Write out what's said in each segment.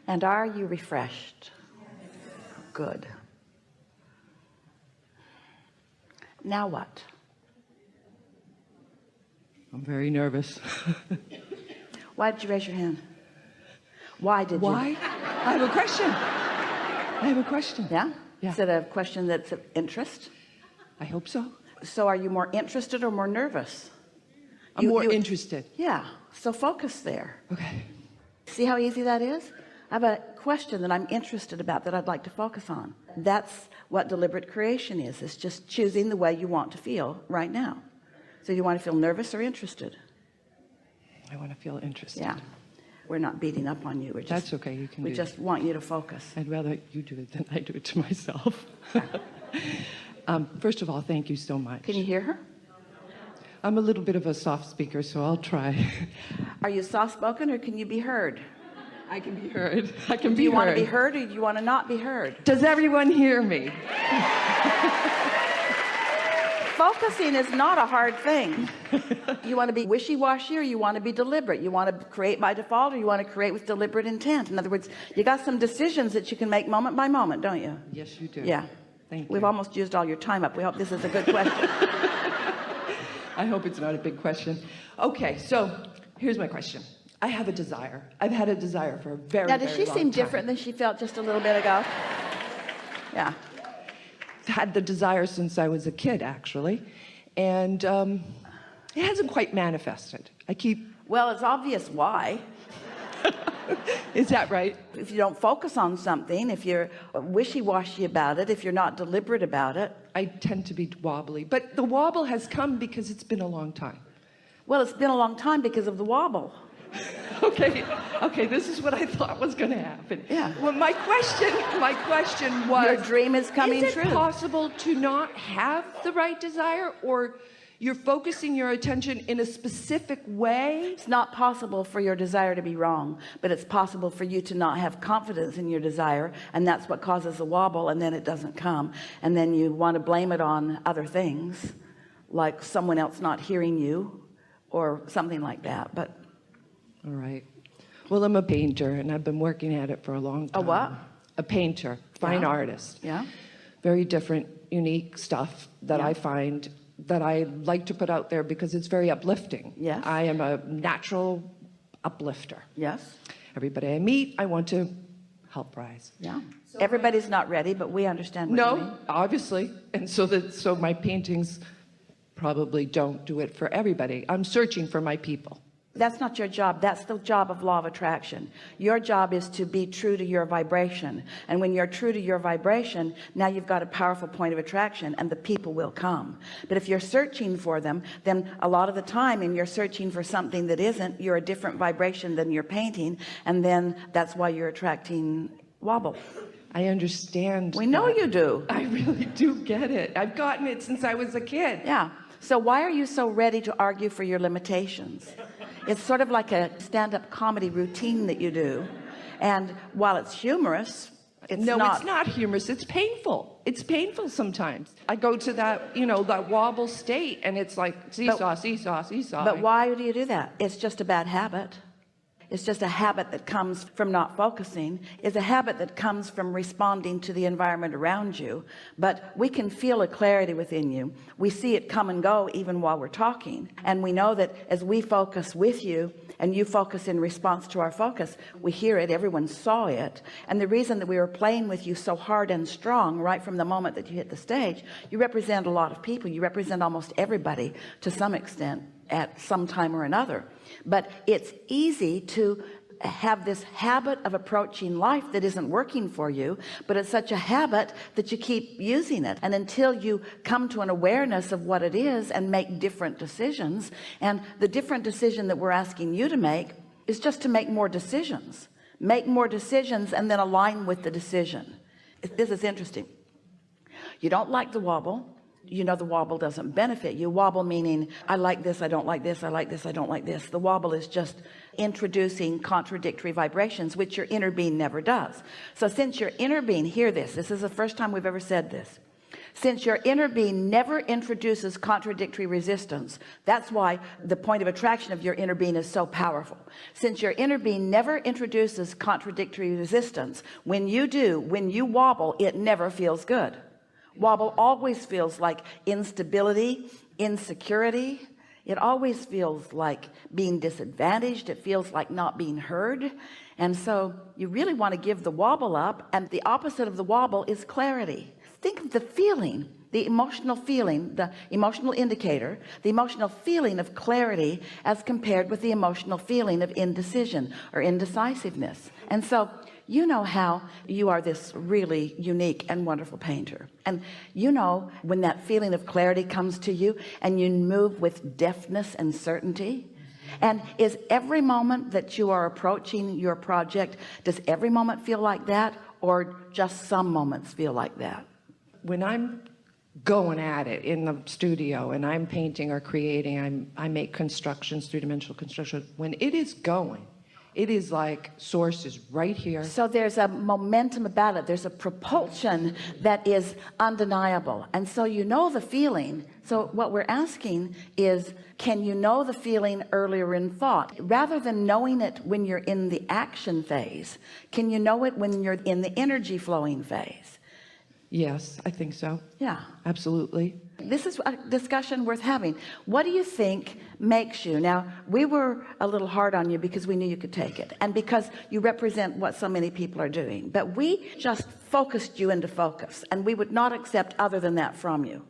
And are you refreshed? Good. Now what? I'm very nervous. Why did you raise your hand? Why did you? Why? I have a question. I have a question. Yeah? Yeah. Is it a question that's of interest? I hope so. So are you more interested or more nervous? I'm more interested. Yeah. So focus there. Okay. See how easy that is? I have a question that I'm interested about that I'd like to focus on. That's what deliberate creation is. It's just choosing the way you want to feel right now. So you want to feel nervous or interested? I want to feel interested. Yeah. We're not beating up on you. We're just, That's okay. You can we do just want you to focus. I'd rather you do it than I do it to myself. First of all, thank you so much. Can you hear her? I'm a little bit of a soft speaker, so I'll try. Are you soft-spoken or can you be heard? I can be heard. I can be heard. Do you want to be heard or do you want to not be heard? Does everyone hear me? Focusing is not a hard thing. You want to be wishy-washy or you want to be deliberate? You want to create by default or you want to create with deliberate intent? In other words, you got some decisions that you can make moment by moment, don't you? Yes, you do. Yeah. Thank you. We've almost used all your time up. We hope this is a good question. I hope it's not a big question. Okay, so here's my question. I have a desire. I've had a desire for a very, Now, does very she long seem time. different than she felt just a little bit ago? Yeah. Had the desire since I was a kid, actually, and it hasn't quite manifested. I keep. Well, it's obvious why. Is that right? If you don't focus on something, if you're wishy-washy about it, if you're not deliberate about it. I tend to be wobbly, but the wobble has come because it's been a long time. Well, it's been a long time because of the wobble. Okay, this is what I thought was going to happen. Yeah. Well, my question was, your dream is coming true. Is it possible to not have the right desire, or you're focusing your attention in a specific way? It's not possible for your desire to be wrong, but it's possible for you to not have confidence in your desire, and that's what causes a wobble, and then it doesn't come, and then you want to blame it on other things, like someone else not hearing you, or something like that. But all right. Well, I'm a painter, and I've been working at it for a long time. A what? A painter, fine artist. Yeah. Very different, unique stuff that I find that I like to put out there because it's very uplifting. Yes. I am a natural uplifter. Yes. Everybody I meet, I want to help rise. Yeah. So everybody's not ready, but we understand what you mean. Obviously. And so my paintings probably don't do it for everybody. I'm searching for my people. That's not your job. That's the job of law of attraction. Your job is to be true to your vibration. And when you're true to your vibration, now you've got a powerful point of attraction and the people will come. But if you're searching for them, then a lot of the time, and you're searching for something that isn't, you're a different vibration than you're painting. And then that's why you're attracting wobble. I understand. We know you do. I really do get it. I've gotten it since I was a kid. Yeah. So why are you so ready to argue for your limitations? It's sort of like a stand-up comedy routine that you do. And while it's humorous, it's not humorous. It's painful. It's painful sometimes. I go to that, that wobble state, and it's like seesaw, seesaw, seesaw. But why do you do that? It's just a bad habit. It's just a habit that comes from not focusing. It's a habit that comes from responding to the environment around you. But we can feel a clarity within you. We see it come and go even while we're talking. And we know that as we focus with you and you focus in response to our focus, we hear it. Everyone saw it. And the reason that we were playing with you so hard and strong right from the moment that you hit the stage, you represent a lot of people. You represent almost everybody to some extent at some time or another. But it's easy to have this habit of approaching life that isn't working for you, but it's such a habit that you keep using it. And until you come to an awareness of what it is and make different decisions, and the different decision that we're asking you to make is just to make more decisions. Make more decisions and then align with the decision. This is interesting. You don't like the wobble. You know the wobble doesn't benefit you. Wobble meaning I like this, I don't like this, I like this, I don't like this. The wobble is just introducing contradictory vibrations, which your inner being never does. So since your inner being, hear this, this is the first time we've ever said this. Since your inner being never introduces contradictory resistance, that's why the point of attraction of your inner being is so powerful. Since your inner being never introduces contradictory resistance, when you wobble, it never feels good. Wobble always feels like instability, insecurity. It always feels like being disadvantaged. It feels like not being heard. And so you really want to give the wobble up, and the opposite of the wobble is clarity. Think of the feeling, the emotional indicator, the emotional feeling of clarity as compared with the emotional feeling of indecision or indecisiveness. And so you know how you are this really unique and wonderful painter, and you know when that feeling of clarity comes to you and you move with deftness and certainty. And is every moment that you are approaching your project, does every moment feel like that, or just some moments feel like that? When I'm going at it in the studio and I'm painting or creating, I make constructions, three-dimensional construction. When it is going, it is like source is right here. So there's a momentum about it. There's a propulsion that is undeniable. And so you know the feeling. So what we're asking is, can you know the feeling earlier in thought? Rather than knowing it when you're in the action phase, can you know it when you're in the energy flowing phase? Yes, I think so. Yeah, absolutely. This is a discussion worth having. What do you think makes you? Now, we were a little hard on you because we knew you could take it, and because you represent what so many people are doing, but we just focused you into focus, and we would not accept other than that from you.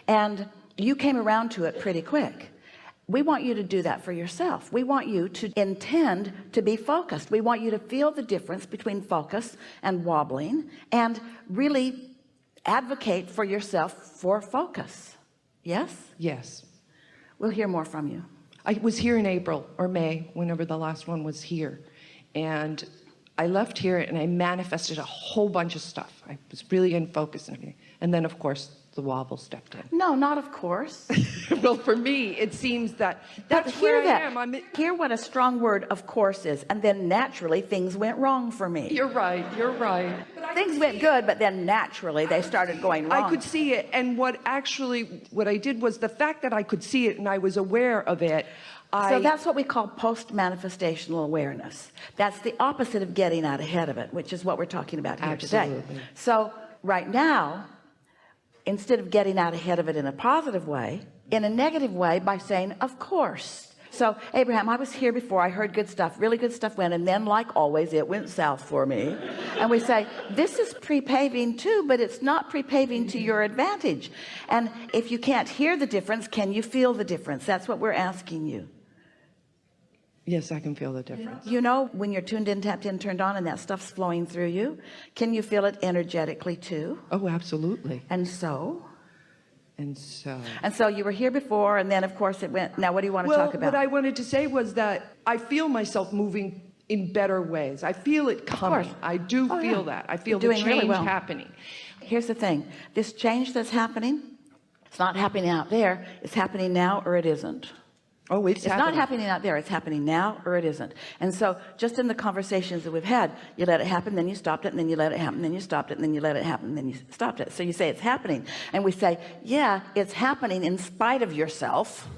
And you came around to it pretty quick. We want you to do that for yourself. We want you to intend to be focused. We want you to feel the difference between focus and wobbling, and really advocate for yourself for focus. Yes? Yes. We'll hear more from you. I was here in April or May, whenever the last one was here. And I left here and I manifested a whole bunch of stuff. I was really in focus. And then, of course, the wobble stepped in. No, not of course. Well, for me, it seems that's where I am. Hear what a strong word of course is, and then naturally things went wrong for me. You're right. Things went good, but then naturally they started going wrong. I could see it, and what I did was the fact that I could see it and I was aware of it. So that's what we call post-manifestational awareness. That's the opposite of getting out ahead of it, which is what we're talking about here today. So right now, instead of getting out ahead of it in a positive way, in a negative way, by saying of course. So Abraham, I was here before, I heard good stuff, really good stuff went, and then like always it went south for me. And we say this is pre-paving too, but it's not pre-paving to your advantage. And if you can't hear the difference, can you feel the difference? That's what we're asking you. Yes, I can feel the difference. You know, when you're tuned in, tapped in, turned on, and that stuff's flowing through you, can you feel it energetically too? Oh, absolutely. And so you were here before, and then of course it went. Now what do you want to talk about? What I wanted to say was that I feel myself moving in better ways. I feel it coming. I do feel that. I feel the change happening. Here's the thing. This change that's happening, it's not happening out there. It's happening now, or it isn't. Oh, it's not happening out there. It's happening now, or it isn't. And so just in the conversations that we've had, you let it happen, then you stopped it, and then you let it happen, then you stopped it, and then you let it happen, and then you stopped it. So you say it's happening, and we say, yeah, it's happening in spite of yourself.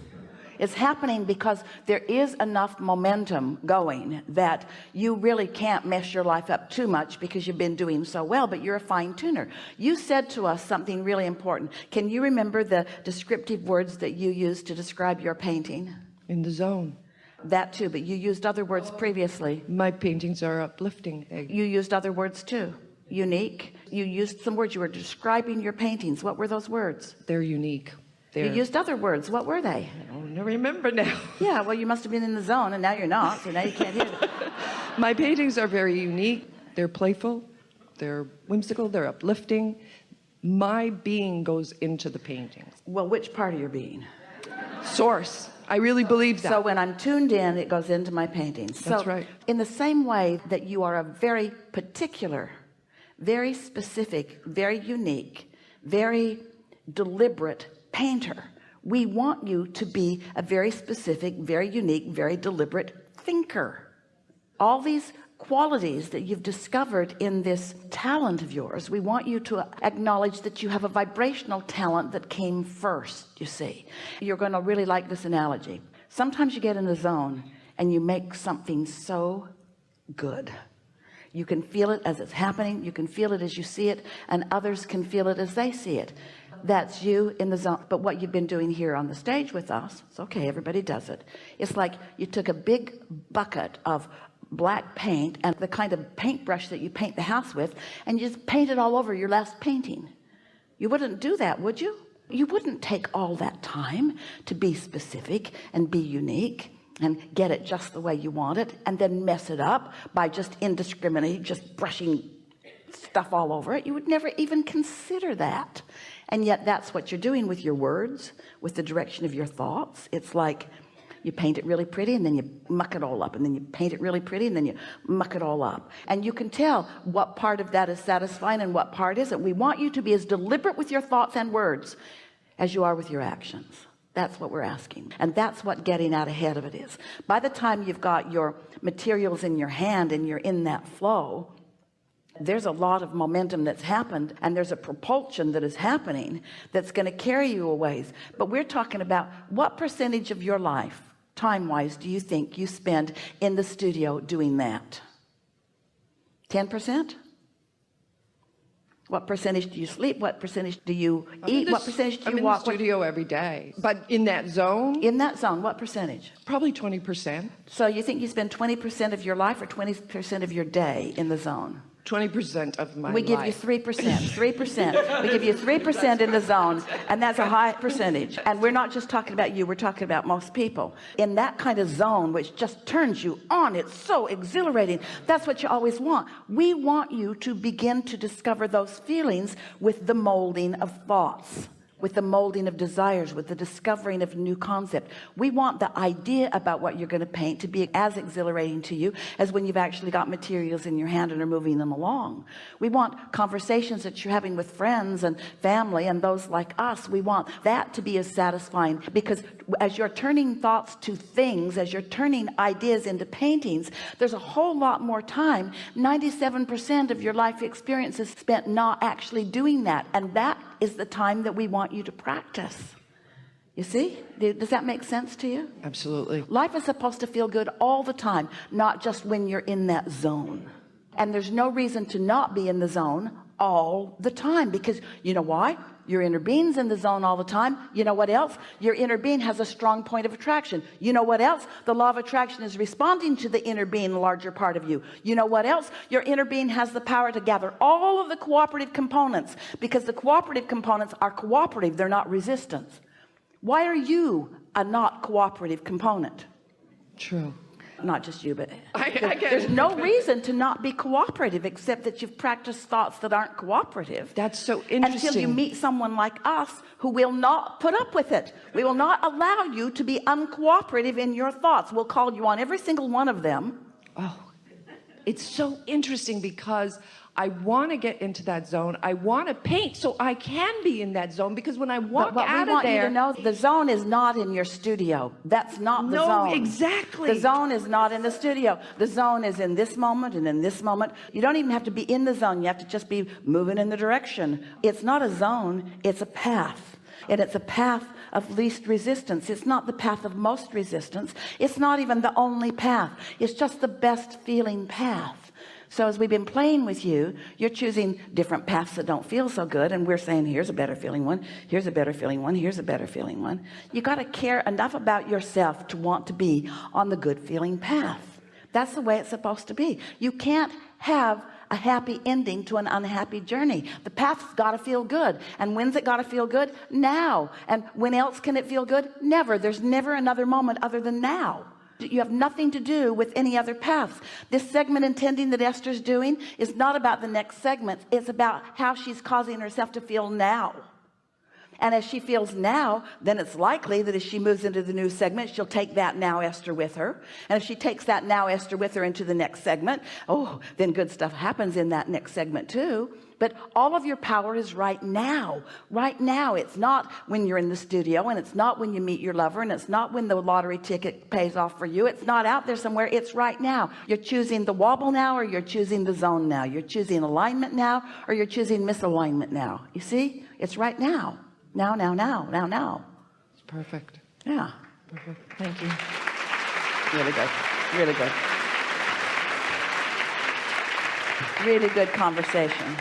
It's happening because there is enough momentum going that you really can't mess your life up too much because you've been doing so well, but you're a fine tuner. You said to us something really important. Can you remember the descriptive words that you used to describe your painting? In the zone. That too, but you used other words previously. My paintings are uplifting. You used other words too. Unique. You used some words. You were describing your paintings. What were those words? They're unique. You used other words. What were they? I don't remember now. Yeah, well, you must have been in the zone, and now you're not, so now you can't hear it. My paintings are very unique. They're playful. They're whimsical. They're uplifting. My being goes into the paintings. Well, which part of your being? Source. I really believe that. So when I'm tuned in, it goes into my paintings. That's right. In the same way that you are a very particular, very specific, very unique, very deliberate painter, we want you to be a very specific, very unique, very deliberate thinker. All these qualities that you've discovered in this talent of yours. We want you to acknowledge that you have a vibrational talent that came first. You see, you're going to really like this analogy. Sometimes you get in the zone and you make something so good. You can feel it as it's happening. You can feel it as you see it, and others can feel it as they see it. That's you in the zone. But what you've been doing here on the stage with us, it's okay, everybody does it. It's like you took a big bucket of black paint and the kind of paintbrush that you paint the house with, and you just paint it all over your last painting. You wouldn't do that, would you? You wouldn't take all that time to be specific and be unique and get it just the way you want it, and then mess it up by just indiscriminately just brushing stuff all over it. You would never even consider that. And yet that's what you're doing with your words, with the direction of your thoughts. It's like you paint it really pretty and then you muck it all up, and then you paint it really pretty and then you muck it all up, and you can tell what part of that is satisfying and what part isn't. We want you to be as deliberate with your thoughts and words as you are with your actions. That's what we're asking, and that's what getting out ahead of it is. By the time you've got your materials in your hand and you're in that flow, there's a lot of momentum that's happened, and there's a propulsion that is happening that's going to carry you a ways. But we're talking about what percentage of your life, time-wise, do you think you spend in the studio doing that? 10%? What percentage do you sleep? What percentage do you eat? What percentage do you walk? I'm in the studio every day, but in that zone, what percentage? probably 20%. So you think you spend 20% of your life or 20% of your day in the zone? 20% of my life. We give you 3%. 3%. We give you 3% in the zone, and that's a high percentage. And we're not just talking about you, we're talking about most people. In that kind of zone, which just turns you on, it's so exhilarating. That's what you always want. We want you to begin to discover those feelings with the molding of thoughts, with the molding of desires, with the discovering of new concept. We want the idea about what you're going to paint to be as exhilarating to you as when you've actually got materials in your hand and are moving them along. We want conversations that you're having with friends and family and those like us. We want that to be as satisfying, because as you're turning thoughts to things, as you're turning ideas into paintings, there's a whole lot more time. 97% of your life experience is spent not actually doing that, and that is the time that we want you to practice. You see, does that make sense to you? Absolutely. Life is supposed to feel good all the time, not just when you're in that zone. And there's no reason to not be in the zone all the time, because you know why? Your inner being's in the zone all the time. You know what else? Your inner being has a strong point of attraction. You know what else? The law of attraction is responding to the inner being, the larger part of you. You know what else? Your inner being has the power to gather all of the cooperative components, because the cooperative components are cooperative. They're not resistance. Why are you a not cooperative component? True. Not just you, but I get there's it. no reason to not be cooperative, except that you've practiced thoughts that aren't cooperative. That's so interesting. Until you meet someone like us who will not put up with it. We will not allow you to be uncooperative in your thoughts. We'll call you on every single one of them. Oh, it's so interesting, because I want to get into that zone. I want to paint so I can be in that zone, because when I walk But out we of want there, you to know, the zone is not in your studio. That's not the zone. No, exactly. The zone is not in the studio. The zone is in this moment and in this moment. You don't even have to be in the zone. You have to just be moving in the direction. It's not a zone, it's a path. And it's a path of least resistance. It's not the path of most resistance. It's not even the only path. It's just the best feeling path. So as we've been playing with you, you're choosing different paths that don't feel so good, and we're saying, here's a better feeling one, here's a better feeling one, here's a better feeling one. You got to care enough about yourself to want to be on the good feeling path. That's the way it's supposed to be. You can't have a happy ending to an unhappy journey. The path's got to feel good. And when's it got to feel good? Now. And when else can it feel good? Never. There's never another moment other than now. You have nothing to do with any other paths. This segment intending that Esther's doing is not about the next segment. It's about how she's causing herself to feel now. And as she feels now, then it's likely that as she moves into the new segment, she'll take that now Esther with her. And if she takes that now Esther with her into the next segment, oh, then good stuff happens in that next segment too. But all of your power is right now. Right now. It's not when you're in the studio, and it's not when you meet your lover, and it's not when the lottery ticket pays off for you. It's not out there somewhere. It's right now. You're choosing the wobble now, or you're choosing the zone now. You're choosing alignment now, or you're choosing misalignment now. You see, it's right now. Now. It's perfect. Yeah. Perfect. Thank you. Really good. Really good. Really good conversation.